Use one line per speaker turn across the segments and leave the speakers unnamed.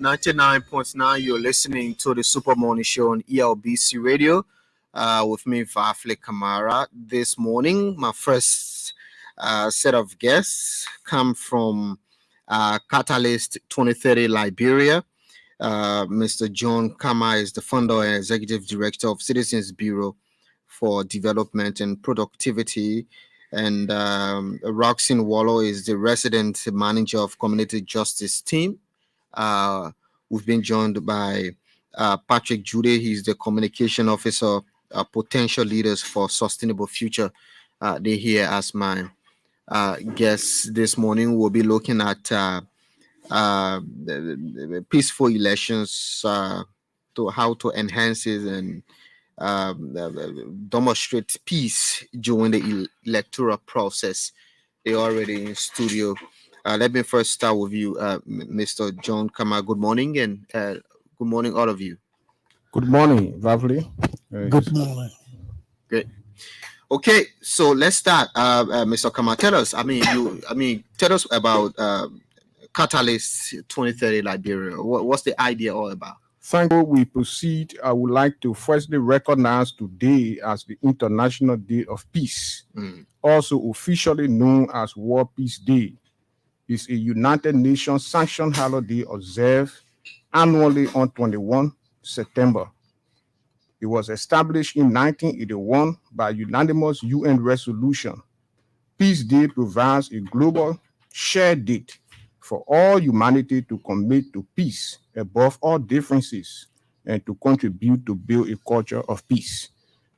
99.9, you're listening to the Super Morning Show on Elbc Radio with me, Varflay Kamara. This morning, my first set of guests come from Catalyst 2030 Liberia. Mr. John Kamara is the founder and executive director of Citizens Bureau for Development and Productivity. And Roxanne Wallow is the resident manager of Community Justice Team. We've been joined by Patrick Jude. He's the communication officer, potential leaders for sustainable future. They're here as my guests this morning. We'll be looking at peaceful elections, to how to enhance it and demonstrate peace during the electoral process. They're already in studio. Let me first start with you, Mr. John Kamara. Good morning, and good morning, all of you.
Good morning, Varflay.
Good morning.
Great. Okay, so let's start. Mr. Kamara, tell us. Tell us about Catalyst 2030 Liberia. What's the idea all about?
Before we proceed, I would like to firstly recognize today as the International Day of Peace, also officially known as World Peace Day. It's a United Nations sanctioned holiday observed annually on 21 September. It was established in 1981 by unanimous UN resolution. Peace Day provides a global shared date for all humanity to commit to peace above all differences and to contribute to build a culture of peace.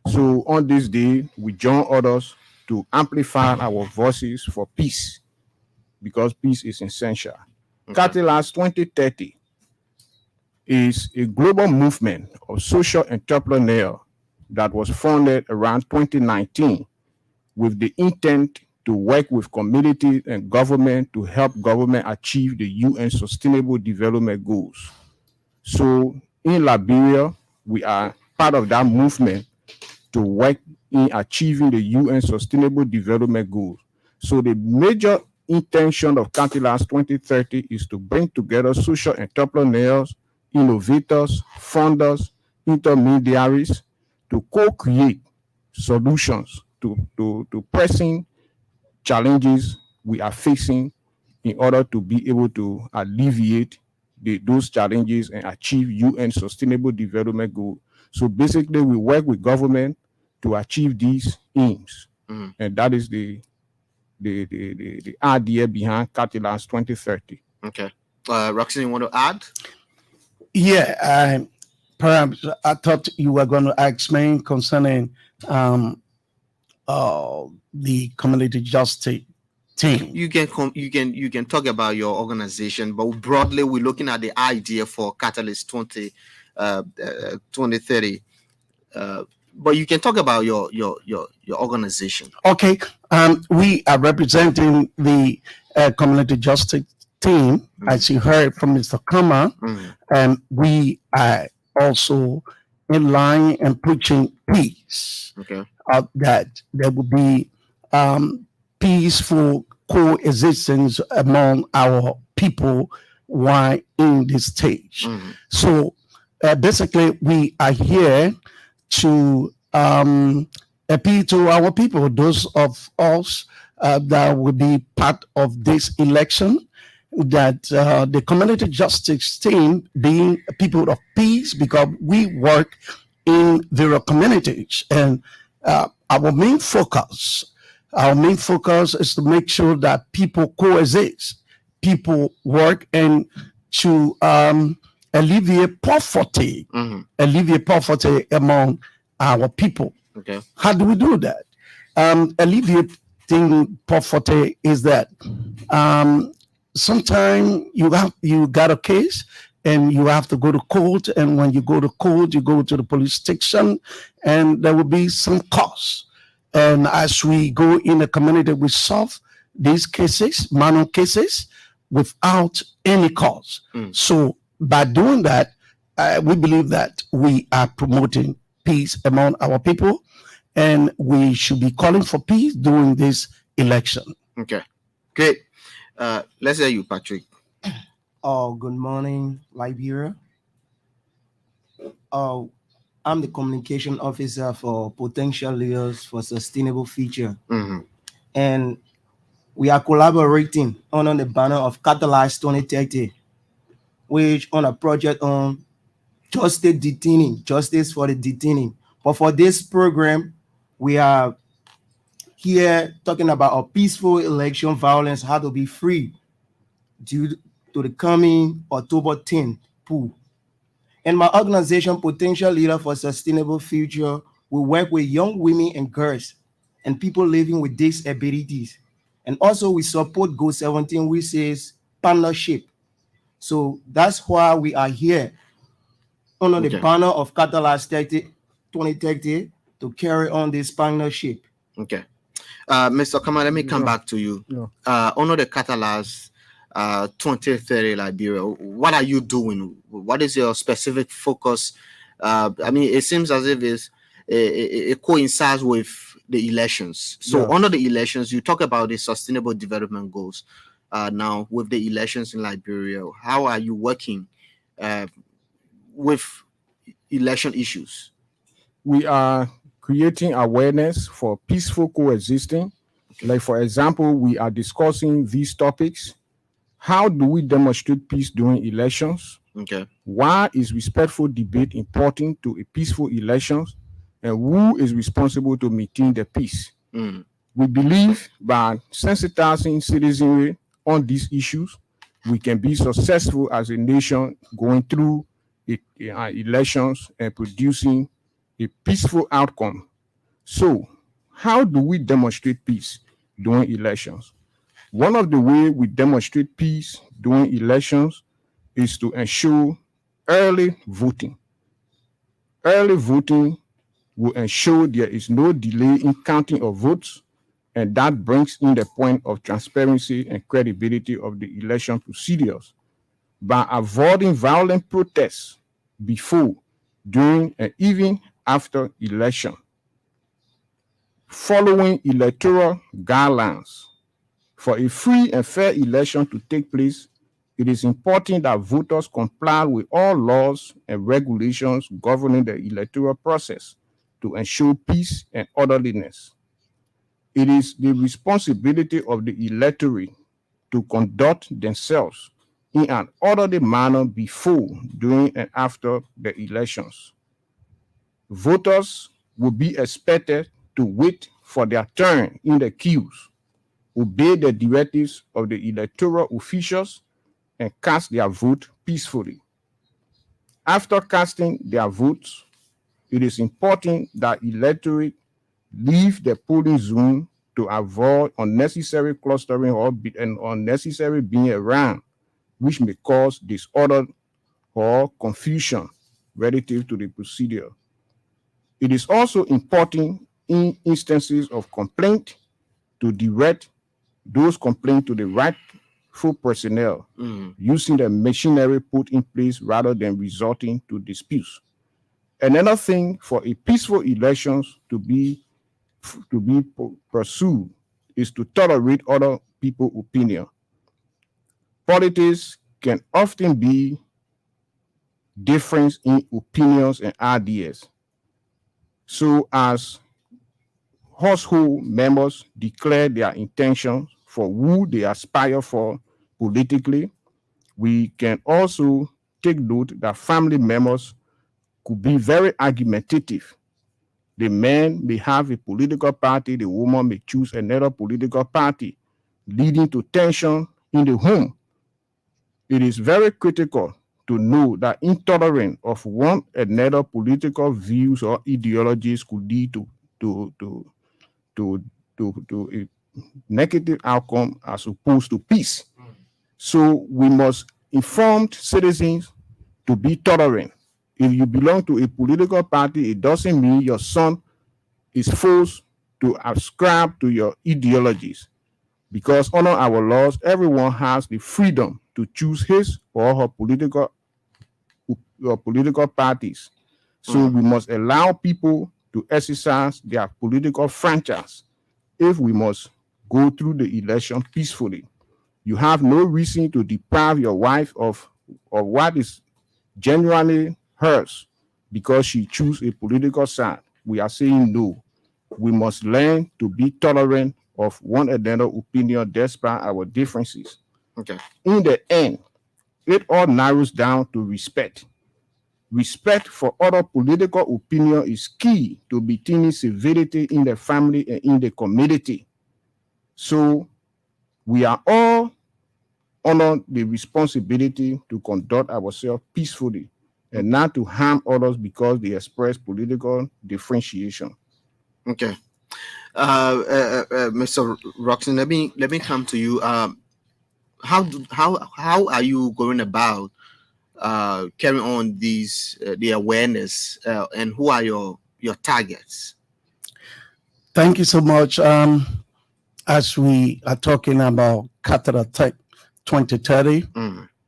So on this day, we join others to amplify our voices for peace, because peace is essential. Okay. Catalyst 2030 is a global movement of social entrepreneurs that was founded around 2019 with the intent to work with communities and government to help government achieve the UN Sustainable Development Goals. So in Liberia, we are part of that movement to work in achieving the UN Sustainable Development Goals. So the major intention of Catalyst 2030 is to bring together social entrepreneurs, innovators, funders, intermediaries to co-create solutions to pressing challenges we are facing in order to be able to alleviate those challenges and achieve UN Sustainable Development Goals. So basically, we work with government to achieve these aims, and that is the idea behind Catalyst 2030.
Okay, Roxanne, you want to add?
Yeah, perhaps I thought you were going to ask me concerning the community justice team.
You can talk about your organization, but broadly we're looking at the idea for Catalyst 2030. But you can talk about your organization.
Okay, we are representing the community justice team, as you heard from Mr. Kamara, and we are also in line and preaching peace.
Okay.
That there will be peaceful coexistence among our people while in this stage. So basically, we are here to appeal to our people, those of us that will be part of this election, that the community justice team being people of peace, because we work in various communities, and our main focus is to make sure that people coexist, people work, and to alleviate poverty, among our people.
Okay.
How do we do that? Alleviating poverty is that sometimes you got a case and you have to go to court, and when you go to court, you go to the police station, and there will be some costs. And as we go in the community, we solve these cases, manual cases, without any cost. So by doing that, we believe that we are promoting peace among our people, and we should be calling for peace during this election.
Okay, great. Let's hear you, Patrick.
Good morning, Liberia. I'm the communication officer for Potential Leaders for Sustainable Future. And we are collaborating under the banner of Catalyze 2030, which on a project on justice detaining, justice for the detaining. But for this program, we are here talking about a peaceful election violence, how to be free due to the coming October 10th pool. And my organization, Potential Leader for Sustainable Future, will work with young women and girls and people living with disabilities. And also we support Goal 17, which says partnership. So that's why we are here under the banner of Catalyze 2030 to carry on this partnership.
Okay. Mr. Kamara, let me come back to you. Under the Catalyze 2030 Liberia, what are you doing? What is your specific focus? I mean, it seems as if it coincides with the elections. So under the elections, you talk about the sustainable development goals. Now, with the elections in Liberia, how are you working with election issues?
We are creating awareness for peaceful coexisting. Like, for example, we are discussing these topics. How do we demonstrate peace during elections? Why is respectful debate important to a peaceful elections? And who is responsible to maintain the peace? We believe by sensitizing citizenry on these issues, we can be successful as a nation going through elections and producing a peaceful outcome. So, how do we demonstrate peace during elections? One of the ways we demonstrate peace during elections is to ensure early voting. Early voting will ensure there is no delay in counting of votes, and that brings in the point of transparency and credibility of the election procedures. By avoiding violent protests before, during, and even after election, following electoral guidelines. For a free and fair election to take place, it is important that voters comply with all laws and regulations governing the electoral process to ensure peace and orderliness. It is the responsibility of the electorate to conduct themselves in an orderly manner before, during, and after the elections. Voters will be expected to wait for their turn in the queues, obey the directives of the electoral officials, and cast their vote peacefully. After casting their votes, it is important that electorate leave the polling zone to avoid unnecessary clustering or unnecessary being around, which may cause disorder or confusion relative to the procedure. It is also important in instances of complaint to direct those complaints to the rightful personnel, using the machinery put in place rather than resorting to disputes. Another thing for a peaceful elections to be pursued is to tolerate other people's opinion. Politics can often be difference in opinions and ideas. So as household members declare their intentions for who they aspire for politically, we can also take note that family members could be very argumentative. The man may have a political party, the woman may choose another political party, leading to tension in the home. It is very critical to know that intolerance of one another political views or ideologies could lead to a negative outcome as opposed to peace. So we must inform citizens to be tolerant. If you belong to a political party, it doesn't mean your son is forced to ascribe to your ideologies. Because under our laws, everyone has the freedom to choose his or her political parties. So we must allow people to exercise their political franchise if we must go through the election peacefully. You have no reason to deprive your wife of what is genuinely hers because she chooses a political side. We are saying no. We must learn to be tolerant of one another's opinion despite our differences.
Okay.
In the end, it all narrows down to respect. Respect for other political opinion is key to maintaining civility in the family and in the community. So we are all under the responsibility to conduct ourselves peacefully and not to harm others because they express political differentiation.
Okay. Mr. Roxon, let me come to you. How are you going about carrying on these the awareness, and who are your targets?
Thank you so much. As we are talking about Qatar Tech 2030,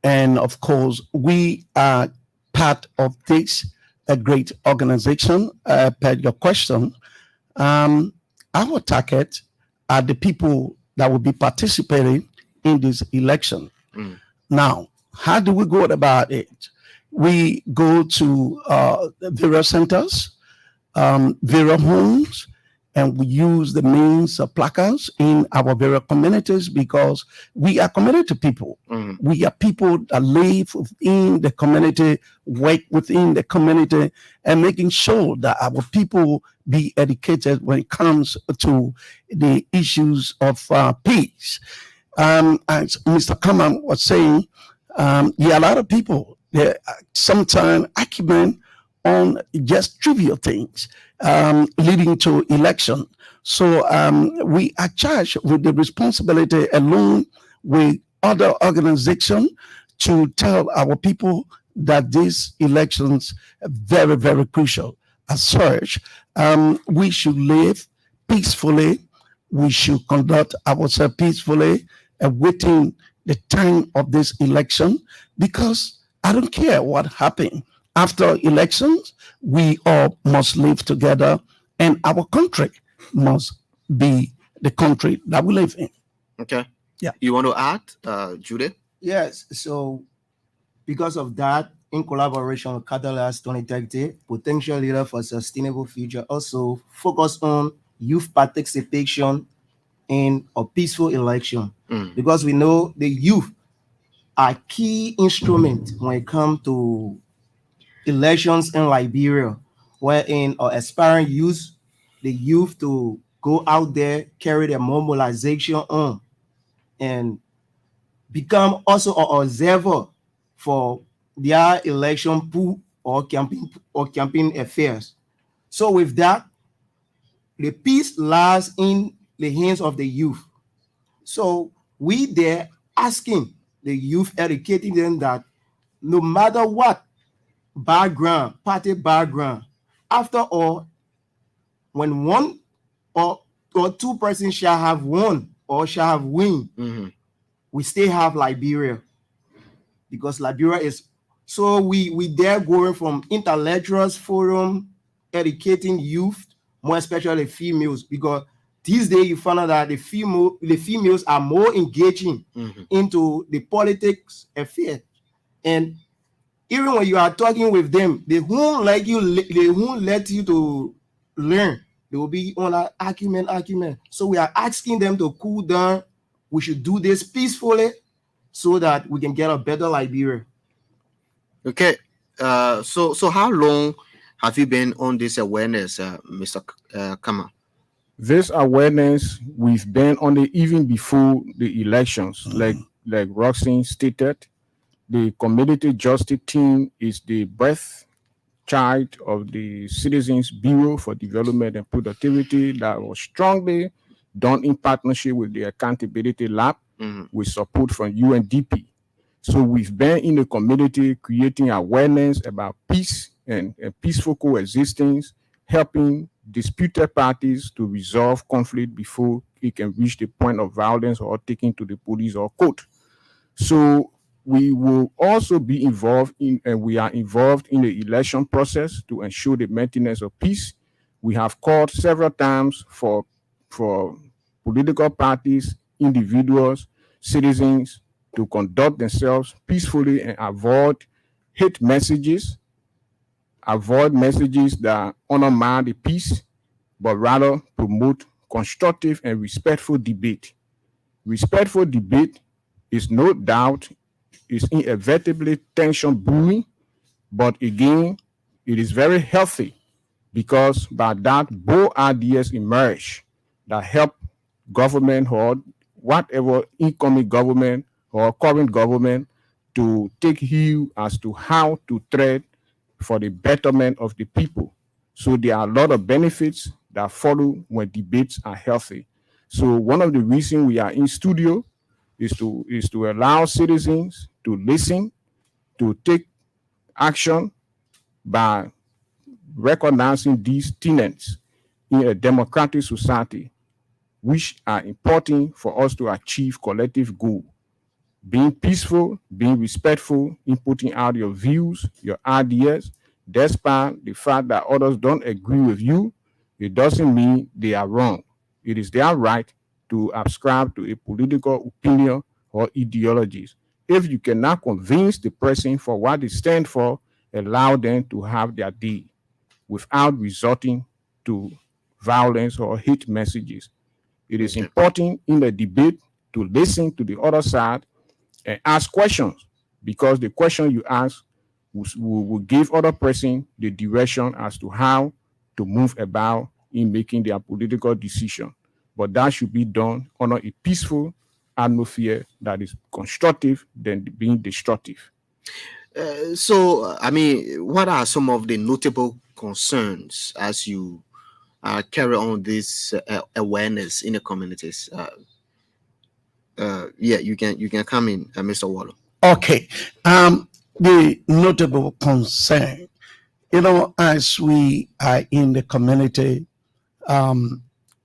and of course, we are part of this a great organization. Per your question, our target are the people that will be participating in this election. Now, how do we go about it? We go to various centers, various homes, and we use the means of placards in our various communities because we are community people. We are people that live within the community, work within the community, and making sure that our people be educated when it comes to the issues of peace. As Mr. Kamara was saying, a lot of people, sometimes argument on just trivial things leading to election. So we are charged with the responsibility along with other organizations to tell our people that these elections are very, very crucial. As such, we should live peacefully. We should conduct ourselves peacefully, awaiting the time of this election, because I don't care what happened. After elections, we all must live together, and our country must be the country that we live in.
Okay.
Yeah.
You want to add, Judith?
Yes. So because of that, in collaboration with Catalyst 2030, Potential Leader for Sustainable Future also focus on youth participation in a peaceful election. Because we know the youth are key instrument when it comes to elections in Liberia, wherein aspiring youth, the youth to go out there, carry their mobilization on, and become also an observer for their election pool or campaign affairs. So with that, the peace lies in the hands of the youth. So we there asking the youth, educating them that no matter what background, party background, after all, when one or two persons shall have won or shall have win, we still have Liberia, because Liberia is, so we there going from intellectuals forum, educating youth, more especially females, because these days you find out that the females are more engaging into the politics affair. And even when you are talking with them, they won't like you, they won't let you to learn. They will be on an argument. So we are asking them to cool down. We should do this peacefully so that we can get a better Liberia.
Okay. So how long have you been on this awareness, Mr. Kamara?
This awareness we've been on it even before the elections, like Roxanne stated. The community justice team is the breath child of the Citizens Bureau for Development and Productivity that was strongly done in partnership with the Accountability Lab with support from UNDP. So we've been in the community creating awareness about peace and peaceful coexistence, helping disputed parties to resolve conflict before it can reach the point of violence or taking to the police or court. So we will also be involved in, and we are involved in the election process to ensure the maintenance of peace. We have called several times for political parties, individuals citizens to conduct themselves peacefully and avoid hate messages, avoid messages that undermine the peace, but rather promote constructive and respectful debate. Respectful debate is no doubt is inevitably tension brewing, but again, it is very healthy because by that bold ideas emerge that help government or whatever incoming government or current government to take heed as to how to tread for the betterment of the people. So there are a lot of benefits that follow when debates are healthy. So one of the reasons we are in studio is to allow citizens to listen, to take action by recognizing these tenets in a democratic society, which are important for us to achieve collective goal. Being peaceful, being respectful, in putting out your views, your ideas, despite the fact that others don't agree with you, it doesn't mean they are wrong. It is their right to ascribe to a political opinion or ideologies. If you cannot convince the person for what they stand for, allow them to have their day without resorting to violence or hate messages. It is important in the debate to listen to the other side and ask questions, because the question you ask will give other person the direction as to how to move about in making their political decision. But that should be done under a peaceful atmosphere that is constructive than being destructive.
So, I mean, what are some of the notable concerns as you carry on this awareness in the communities? Yeah, you can come in, Mr. Waller.
Okay. The notable concern, as we are in the community,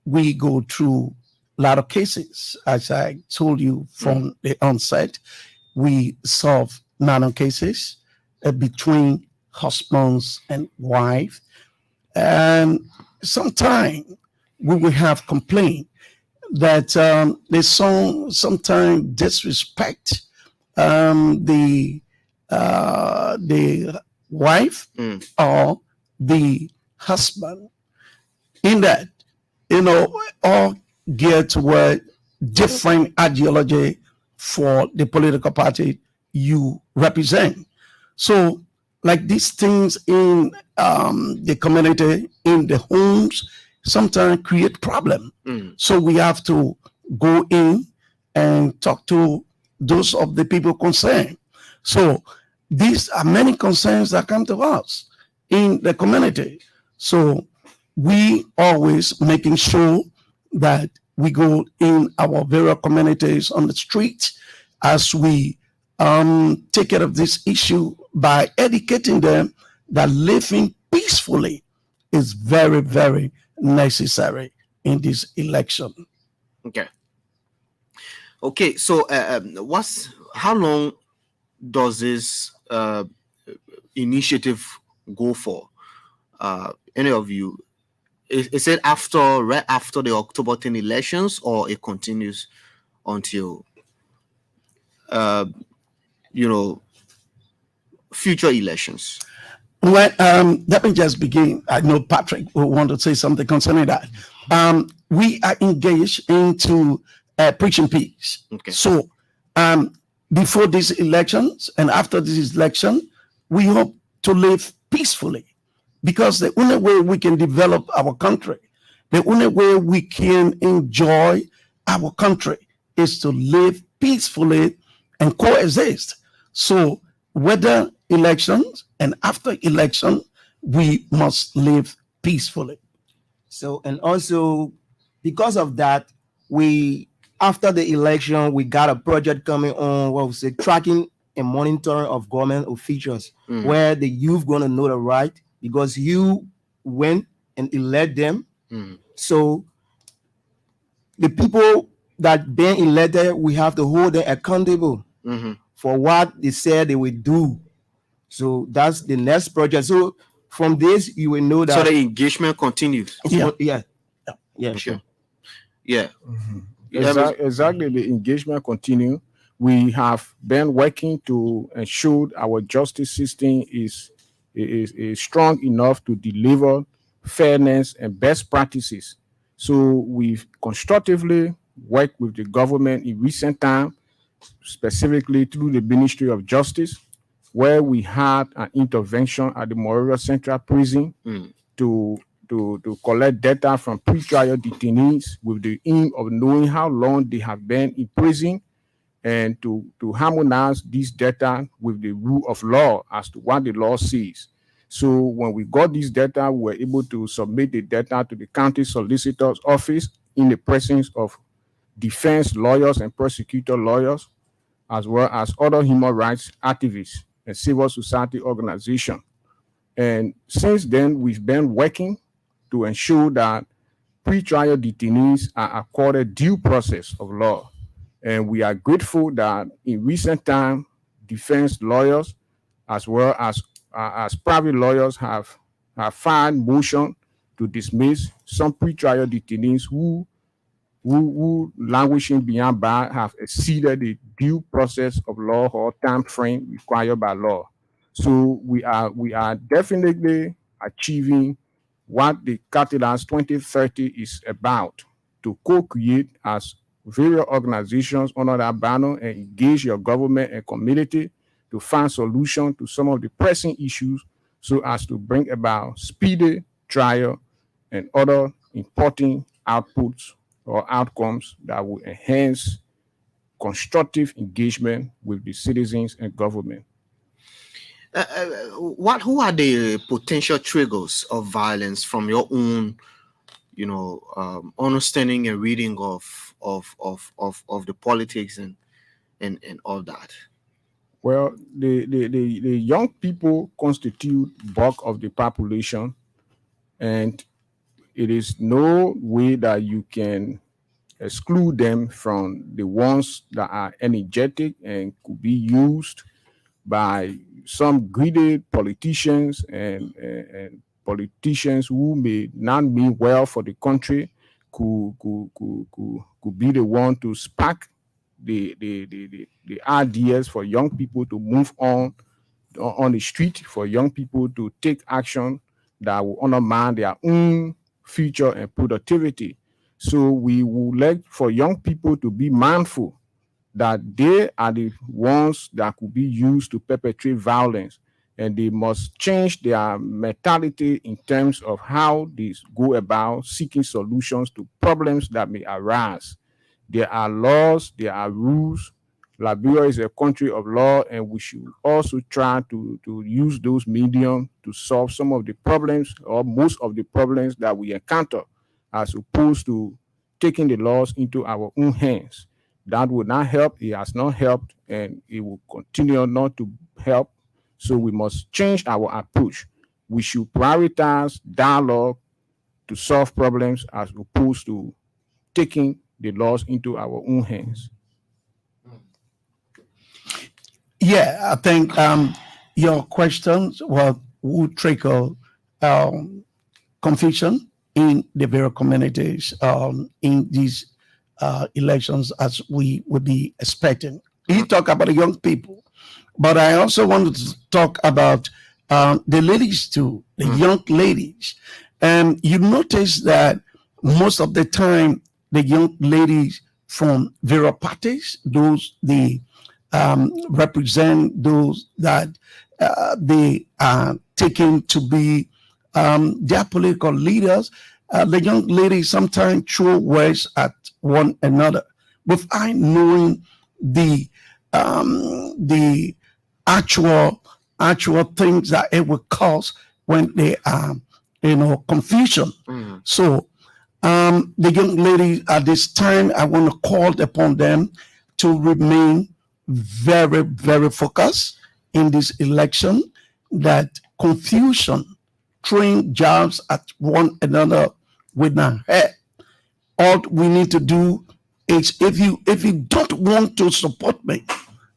we go through a lot of cases. As I told you from the onset, we solve nano cases between husbands and wife. And sometimes we will have complaint that the song sometimes disrespect the wife or the husband, in that all geared toward different ideology for the political party you represent. So like these things in the community, in the homes, sometimes create problem. So we have to go in and talk to those of the people concerned. So these are many concerns that come to us in the community. So we always making sure that we go in our various communities on the street as we take care of this issue by educating them that living peacefully is very, very necessary in this election.
Okay, so how long does this initiative go for? Any of you? Is it right after the October 10 elections, or it continues until future elections?
Well, let me just begin. I know Patrick will want to say something concerning that. We are engaged into preaching peace.
Okay.
So before these elections and after this election, we hope to live peacefully, because the only way we can develop our country, the only way we can enjoy our country is to live peacefully and coexist. So whether elections and after election, we must live peacefully.
So, and also because of that, after the election, we got a project coming on, what we say, tracking and monitoring of government officials, where the youth gonna know the right, because you went and elect them. So the people that been elected, we have to hold them accountable for what they said they would do. So that's the next project. So from this, you will know that.
So the engagement continues.
Yeah,
Okay.
sure.
Yeah.
Exactly. The engagement continue. We have been working to ensure our justice system is strong enough to deliver fairness and best practices. So we've constructively worked with the government in recent time, specifically through the Ministry of Justice, where we had an intervention at the Moreira Central Prison to collect data from pretrial detainees with the aim of knowing how long they have been in prison and to harmonize this data with the rule of law as to what the law says. So when we got this data, we were able to submit the data to the county solicitor's office in the presence of defense lawyers and prosecutor lawyers, as well as other human rights activists and civil society organizations. And since then, we've been working to ensure that pretrial detainees are accorded due process of law. And we are grateful that in recent time, defense lawyers as well as private lawyers have filed motion to dismiss some pretrial detainees who languishing beyond bar have exceeded the due process of law or time frame required by law. So we are definitely achieving what the Catalans 2030 is about, to co-create as various organizations under that banner and engage your government and community to find solutions to some of the pressing issues so as to bring about speedy trial and other important outputs or outcomes that will enhance constructive engagement with the citizens and government.
Who are the potential triggers of violence from your own, understanding and reading of the politics and all that?
Well, the young people constitute bulk of the population, and it is no way that you can exclude them from the ones that are energetic and could be used by some greedy politicians and politicians who may not mean well for the country, could be the one to spark the ideas for young people to move on the street, for young people to take action that will undermine their own future and productivity. So we would like for young people to be mindful that they are the ones that could be used to perpetrate violence, and they must change their mentality in terms of how they go about seeking solutions to problems that may arise. There are laws, there are rules. Liberia is a country of law, and we should also try to use those mediums to solve some of the problems or most of the problems that we encounter, as opposed to taking the laws into our own hands. That would not help. It has not helped, and it will continue not to help. So we must change our approach. We should prioritize dialogue to solve problems as opposed to taking the laws into our own hands.
Yeah, I think your questions would trigger confusion in the various communities in these elections, as we would be expecting. You talk about the young people, but I also wanted to talk about the ladies too, the young ladies. And you notice that most of the time, the young ladies from various parties, those they represent, those that they are taken to be their political leaders, the young ladies sometimes throw words at one another without knowing the actual things that it will cause when they are confusion. So the young ladies at this time, I want to call upon them to remain very, very focused in this election, that confusion, throwing jabs at one another will not help. All we need to do is, if you don't want to support me,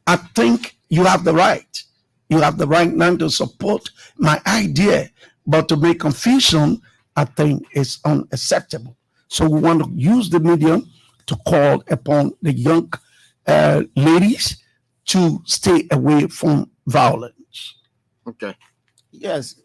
I think you have the right. You have the right now to support my idea, but to make confusion, I think is unacceptable. So we want to use the medium to call upon the young ladies to stay away from violence.
Okay.
Yes.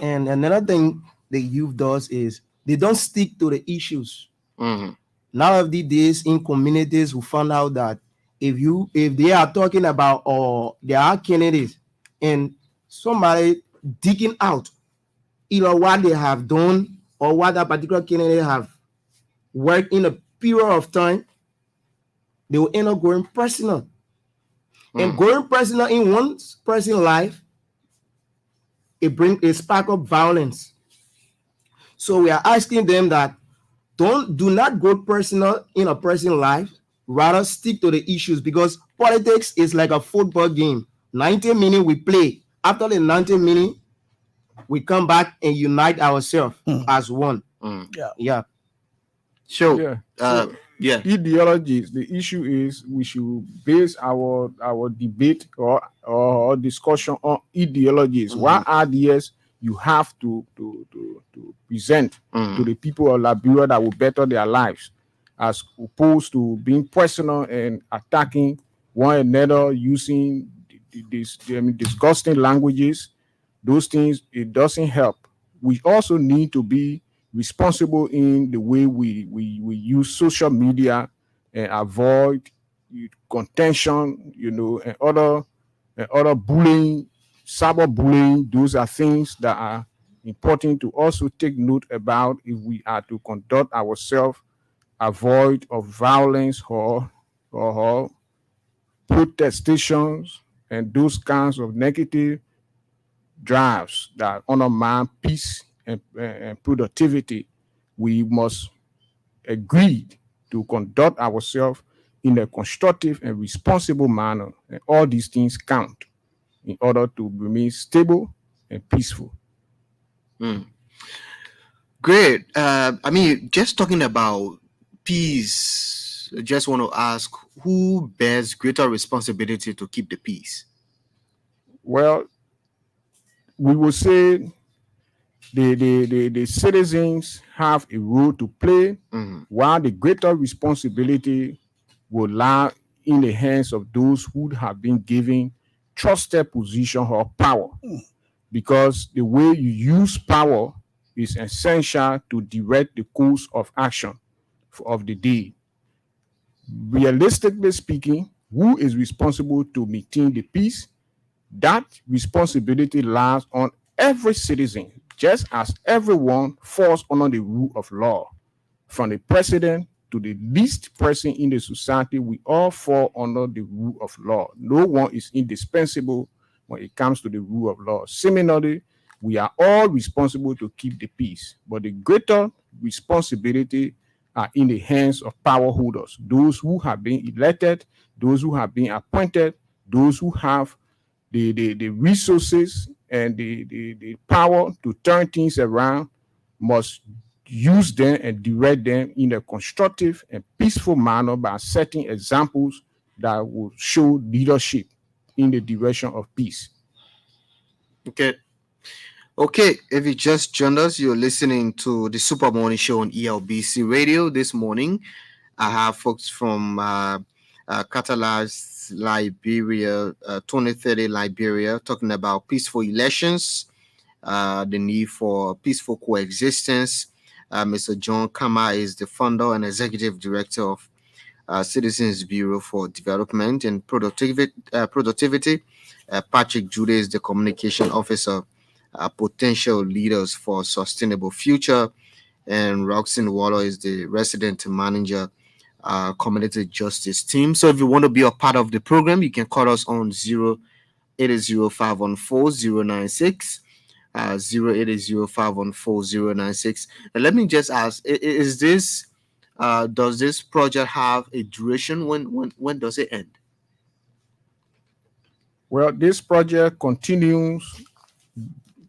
And another thing the youth does is they don't stick to the issues. Now of these days in communities, we found out that if they are talking about or there are candidates and somebody digging out either what they have done or what that particular candidate have worked in a period of time, they will end up going personal. And going personal in one person's life, it brings a spark of violence. So we are asking them that do not go personal in a person's life, rather stick to the issues, because politics is like a football game. 90 minutes we play. After the 90 minutes, we come back and unite ourselves as one. Yeah.
So,
yeah. Ideologies. The issue is we should base our debate or discussion on ideologies. What ideas you have to present to the people of Liberia that will better their lives, as opposed to being personal and attacking one another using disgusting languages. Those things, it doesn't help. We also need to be responsible in the way we use social media and avoid contention, and other bullying, cyberbullying. Those are things that are important to also take note about if we are to conduct ourselves, avoid of violence or protestations and those kinds of negative drives that undermine peace and productivity. We must agree to conduct ourselves in a constructive and responsible manner, and all these things count in order to remain stable and peaceful.
Great. I mean, just talking about peace, I just want to ask, who bears greater responsibility to keep the peace?
Well, we will say the citizens have a role to play, while the greater responsibility will lie in the hands of those who have been given trusted position or power. Because the way you use power is essential to direct the course of action of the day. Realistically speaking, who is responsible to maintain the peace? That responsibility lies on every citizen, just as everyone falls under the rule of law. From the president to the least person in the society, we all fall under the rule of law. No one is indispensable when it comes to the rule of law. Similarly, we are all responsible to keep the peace, but the greater responsibility are in the hands of power holders, those who have been elected, those who have been appointed, those who have the resources and the power to turn things around, must use them and direct them in a constructive and peaceful manner by setting examples that will show leadership in the direction of peace.
Okay, if you just joined us, you're listening to the Super Morning Show on ELBC Radio. This morning, I have folks from Catalyst Liberia, 2030 Liberia, talking about peaceful elections, the need for peaceful coexistence. Mr. John Kamara is the founder and executive director of Citizens Bureau for Development and Productivity. Patrick Jude is the communication officer, potential leaders for sustainable future, and Roxanne Waller is the resident manager, community justice team. So if you want to be a part of the program, you can call us on 080514096, 080514096. And let me just ask, is this does this project have a duration? When does it end?
Well, this project continues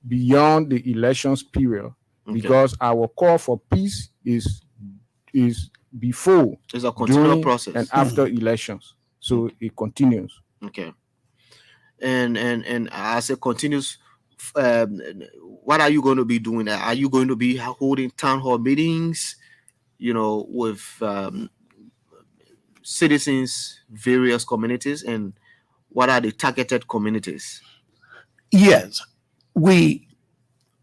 beyond the elections period, because our call for peace is before,
it's a continual process,
and after elections. So it continues.
Okay. And as it continues, what are you going to be doing? Are you going to be holding town hall meetings, with citizens, various communities, and what are the targeted communities?
Yes, we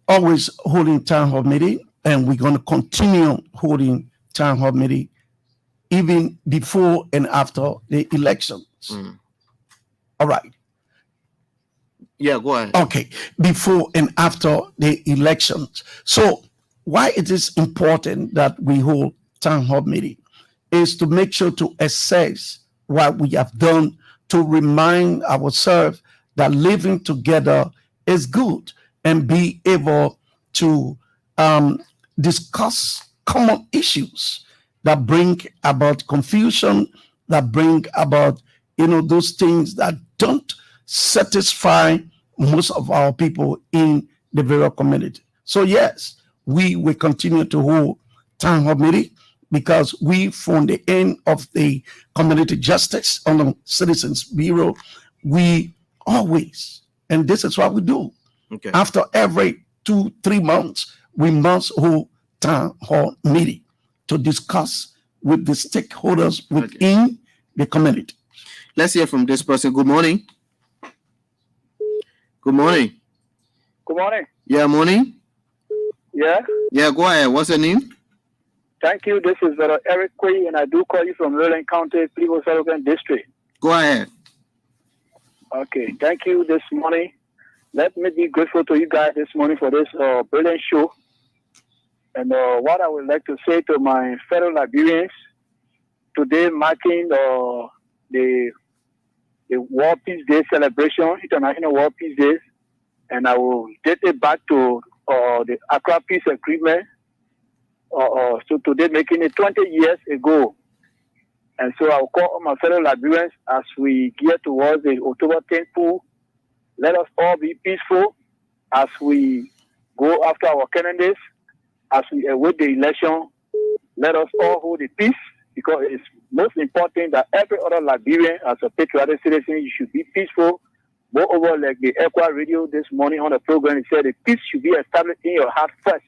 always holding town hall meeting, and we're going to continue holding town hall meeting even before and after the elections. All right.
Yeah, go ahead.
Okay, before and after the elections. So why it is important that we hold town hall meeting is to make sure to assess what we have done, to remind ourselves that living together is good, and be able to discuss common issues that bring about confusion, that bring about those things that don't satisfy most of our people in the various community. So yes, we will continue to hold town hall meeting, because we, from the end of the community justice on the Citizens Bureau, we always, and this is what we do.
Okay.
After every 2-3 months, we must hold town hall meeting to discuss with the stakeholders within the community.
Let's hear from this person. Good morning. Good morning.
Good morning.
Yeah, morning.
Yeah.
Yeah, go ahead. What's your name?
Thank you. This is Brother Eric Quay, and I do call you from Lowland County, People Sullivan District.
Go ahead.
Okay. Thank you this morning. Let me be grateful to you guys this morning for this brilliant show. And what I would like to say to my fellow Liberians, today marking the World Peace Day celebration, International World Peace Day, and I will date it back to the Accra Peace Agreement. So today making it 20 years ago. And so I will call on my fellow Liberians as we gear towards the October 10th pool. Let us all be peaceful as we go after our candidates, as we await the election. Let us all hold the peace, because it's most important that every other Liberian, as a patriotic citizen, you should be peaceful. Moreover, like the Equa Radio this morning on the program, it said the peace should be established in your heart first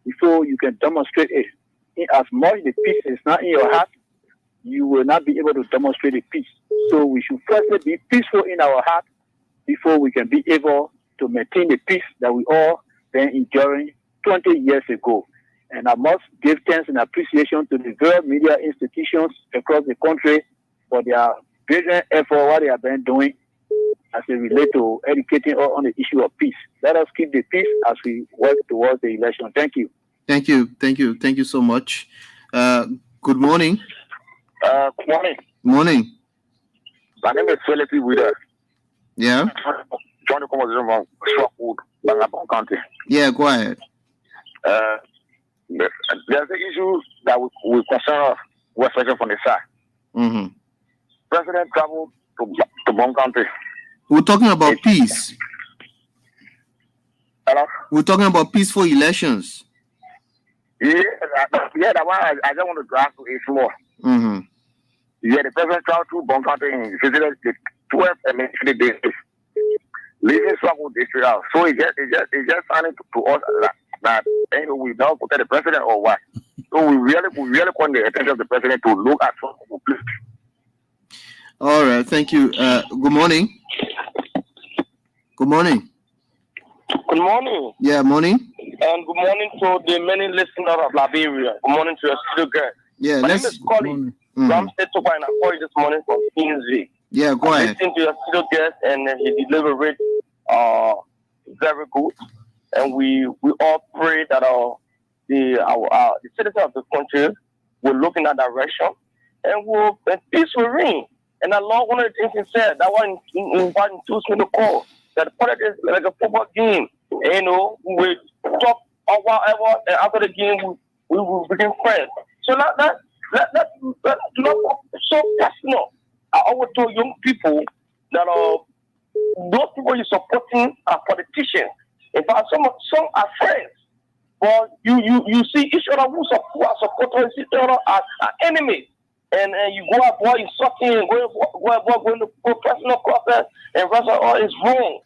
before you can demonstrate it. In as much the peace is not in your heart, you will not be able to demonstrate the peace. So we should firstly be peaceful in our heart before we can be able to maintain the peace that we all been enjoying 20 years ago. And I must give thanks and appreciation to the various media institutions across the country for their brilliant effort, what they have been doing as it relates to educating on the issue of peace. Let us keep the peace as we work towards the election. Thank you.
Thank you. Thank you. Thank you so much. Good morning.
Good morning.
Morning.
My name is Philip Wida.
Yeah.
Join the conversation from Swakwood, Bangabong County.
Yeah, go ahead.
There's an issue that we concern us, especially from the side.
Mm-hmm.
President traveled to Bong County.
We're talking about peace.
Hello?
We're talking about peaceful elections.
Yeah, that one I just want to grasp to it more.
Mm-hmm.
Yeah, the president traveled to Bong County and visited the 12 administrative districts, leaving Swakwood district out. So it just sounding to us that we don't protect the president or what. So we really want the attention of the president to look at Swakwood, please.
All right, thank you. Good morning. Good morning.
Good morning.
Yeah, morning.
And good morning to the many listeners of Liberia. Good morning to your studio guest.
Yeah,
My name is Colin. I'm State Super, and I call you this morning from Lntv.
Yeah, go ahead.
Listening to your studio guest, and he delivered it very good. And we all pray that the citizens of the country will look in that direction, and peace will reign. And along one of the things he said, that one induced me to call, that politics is like a football game. We talk or whatever, and after the game, we will become friends. So let's not so personal. I always tell young people that those people you're supporting are politicians. In fact, some are friends. But you see each other who are supporting each other as enemies. And you go about insulting and going to go personal process, and rest of all is wrong.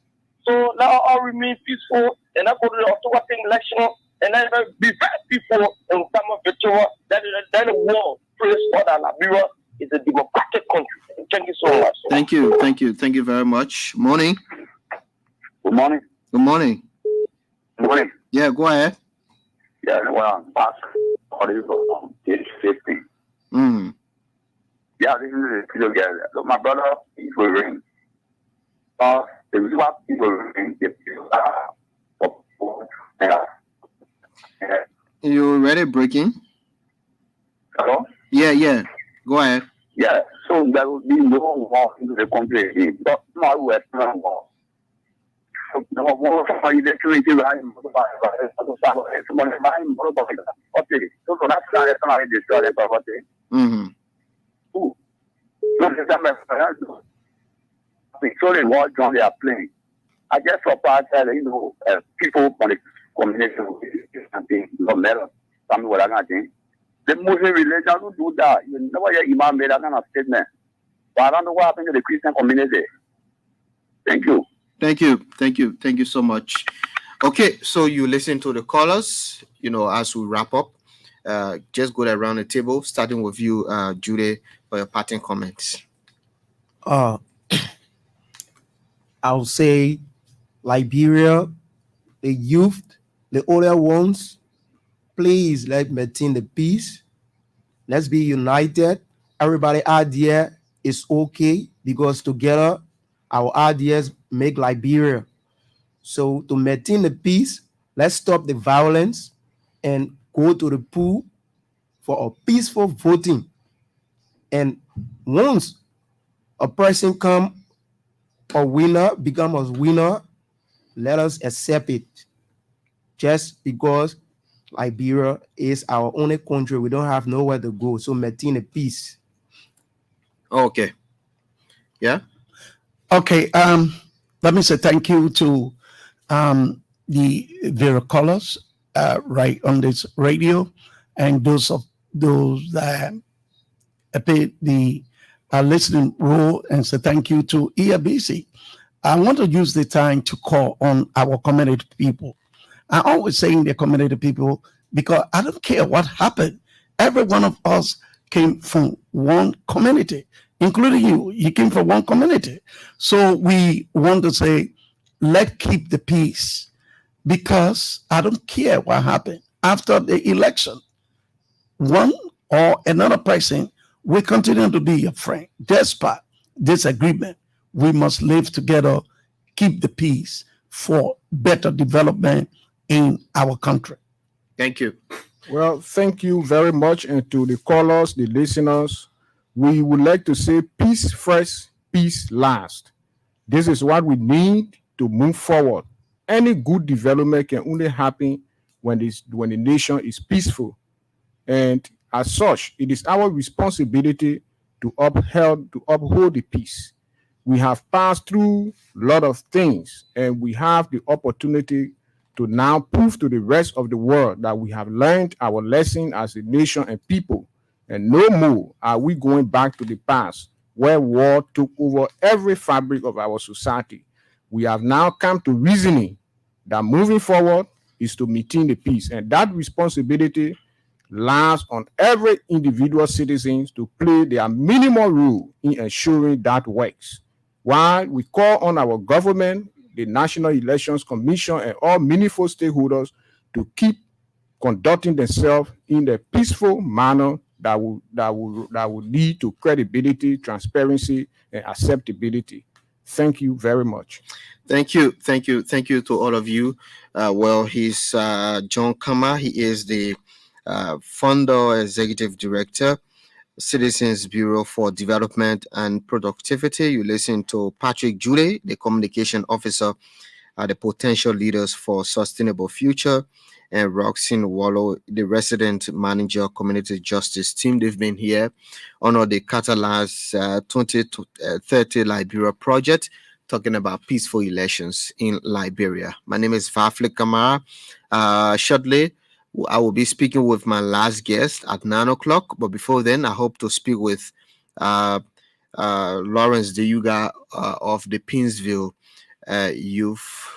So now I'll remain peaceful, and I go to the October 10th election, and then be very peaceful in time of victory. That the world praise for the Liberia
It's a democratic country. Thank you so much.
Thank you very much. Morning.
Good morning.
Good morning.
Good morning.
Yeah, go ahead.
Yeah, well, I'm back. From page 50. Yeah, this is a video guy. Look, my brother, he's wearing. The reason why people ring the
You already breaking?
Hello?
Yeah. Go ahead.
Yeah, so there will be no war into the country again. But no Western war. So no war for the security line. Okay, so that's not the property. So the war drum they are playing. I just surprised that people from the community and things, no matter something what I'm saying. The Muslim religion don't do that. You never hear Imam made that kind of statement. But I don't know what happened to the Christian community. Thank you.
Thank you so much. Okay, so you listen to the callers, as we wrap up. Just go around the table, starting with you, Jude, for your parting comments.
I'll say Liberia, the youth, the older ones, please let's maintain the peace. Let's be united. Everybody idea is okay because together our ideas make Liberia. So to maintain the peace, let's stop the violence and go to the pool for a peaceful voting. And once a person become a winner, let us accept it. Just because Liberia is our only country, we don't have nowhere to go. So maintain the peace.
Okay. Yeah.
Okay. Let me say thank you to the various callers right on this radio, and those that played the listening role, and say thank you to Elbc. I want to use the time to call on our community people. I always saying the community people because I don't care what happened. Every one of us came from one community, including you. You came from one community. So we want to say, let's keep the peace, because I don't care what happened after the election. One or another person will continue to be your friend. Despite disagreement, we must live together, keep the peace for better development in our country.
Thank you.
Well, thank you very much. And to the callers, the listeners, we would like to say peace first, peace last. This is what we need to move forward. Any good development can only happen when the nation is peaceful. And as such, it is our responsibility to uphold the peace. We have passed through a lot of things, and we have the opportunity to now prove to the rest of the world that we have learned our lesson as a nation and people. And no more are we going back to the past where war took over every fabric of our society. We have now come to reasoning that moving forward is to maintain the peace. And that responsibility lies on every individual citizen to play their minimal role in ensuring that works. While we call on our government, the National Elections Commission, and all meaningful stakeholders to keep conducting themselves in a peaceful manner that will lead to credibility, transparency, and acceptability. Thank you very much.
Thank you to all of you. He's John Kamara. He is the founder, executive director, Citizens Bureau for Development and Productivity. You listen to Patrick Jude, the communication officer at the Potential Leaders for Sustainable Future, and Roxanne Wallow, the resident manager, community justice team. They've been here on the Catalyst 2030 Liberia project, talking about peaceful elections in Liberia. My name is Varflay Kamara. Shortly, I will be speaking with my last guest at 9 o'clock. But before then, I hope to speak with Lawrence DeYuga of the Pinsville Youth